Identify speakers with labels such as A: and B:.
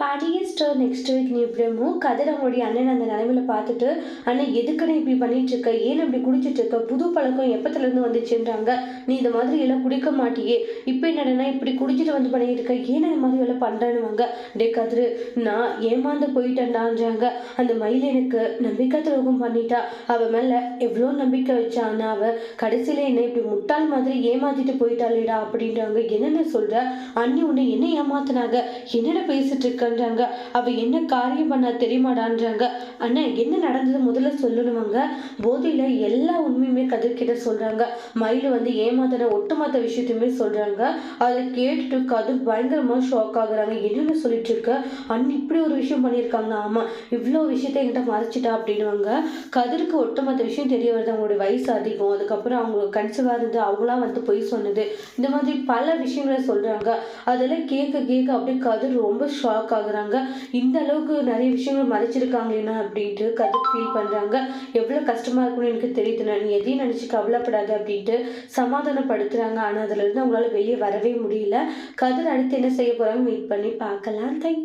A: பாடியஸ்டர் next week நீ எப்படிமோ கதிர் அவங்களுடைய அண்ணன் அந்த நிலைமையில பார்த்துட்டு, அண்ணன் எதுக்குன்னு இப்படி பண்ணிட்டு இருக்க? ஏன் அப்படி குடிச்சிட்டு இருக்க? புது பழக்கம் எப்பத்துலேருந்து வந்துச்சுன்றாங்க. நீ இந்த மாதிரி எல்லாம் குடிக்க மாட்டியே, இப்போ என்னடனா இப்படி குடிச்சிட்டு வந்து பண்ணிட்டு இருக்க? ஏன் இந்த மாதிரி எல்லாம் பண்றேன்னுவாங்க. டே கதிரு, நான் ஏமாந்து போயிட்டேன்டான்றாங்க. அந்த மயில் எனக்கு நம்பிக்கை துரோகம் பண்ணிட்டா. அவ மேல எவ்வளோ நம்பிக்கை வச்சா, ஆனா அவ கடைசியில என்ன இப்படி முட்டாள் மாதிரி ஏமாத்திட்டு போயிட்டாளேடா அப்படின்றாங்க. என்னென்ன சொல்ற? அண்ணி உன்னை என்ன ஏமாத்துனாங்க? என்னென்ன பேசிட்டு இருக்கன்றாங்க. அவ என்ன காரியம் பண்ணா தெரியுமாடான்றாங்க. அண்ணா என்ன நடந்தது முதல்ல சொல்லணுமாங்க. போதையில எல்லா உண்மையுமே கதிர்கிட்ட சொல்றாங்க. மயில் வந்து ஏமாத்தின ஒட்டுமொத்த விஷயத்தையுமே சொல்றாங்க. அதை கேட்டுட்டு கதிர் பயங்கரமா ஷாக் ஆகுறாங்க. என்னென்ன சொல்லிட்டு இருக்க? அண்ணி இப்படி ஒரு விஷயம் பண்ணியிருக்காங்க. ஆமா, இவ்வளோ விஷயத்த என்கிட்ட மறைச்சிட்டா அப்படின்னுவாங்க. கதிருக்கு ஒட்டுமொத்த விஷயம் தெரிய வருது. அவங்களுடைய வயசு அதிகம், அதுக்கப்புறம் அவங்க கன்சீவா இருந்து அவங்களா வந்து பொய் சொன்னது, இந்த மாதிரி பல விஷயங்களை சொல்றாங்க. அதெல்லாம் கேட்க கேட்க அப்படியே கதிர் ரொம்ப ஷாக் ஆகுறாங்க. இந்த அளவுக்கு நிறைய விஷயங்கள் மறைச்சிருக்காங்களேனா அப்படின்ட்டு கதிர் ஃபீல் பண்றாங்க. எவ்வளவு கஷ்டமா இருக்கும்னு எனக்கு தெரியுதுண்ணா, நீ எதையும் நினைச்சு கவலைப்படாத அப்படின்ட்டு சமாதானப்படுத்துறாங்க. ஆனா அதுல இருந்து அவங்களால வெளியே வரவே முடியல. கதிர் அடுத்து என்ன செய்ய போறாங்க வெயிட் பண்ணி பார்க்கலாம். தேங்க்யூ.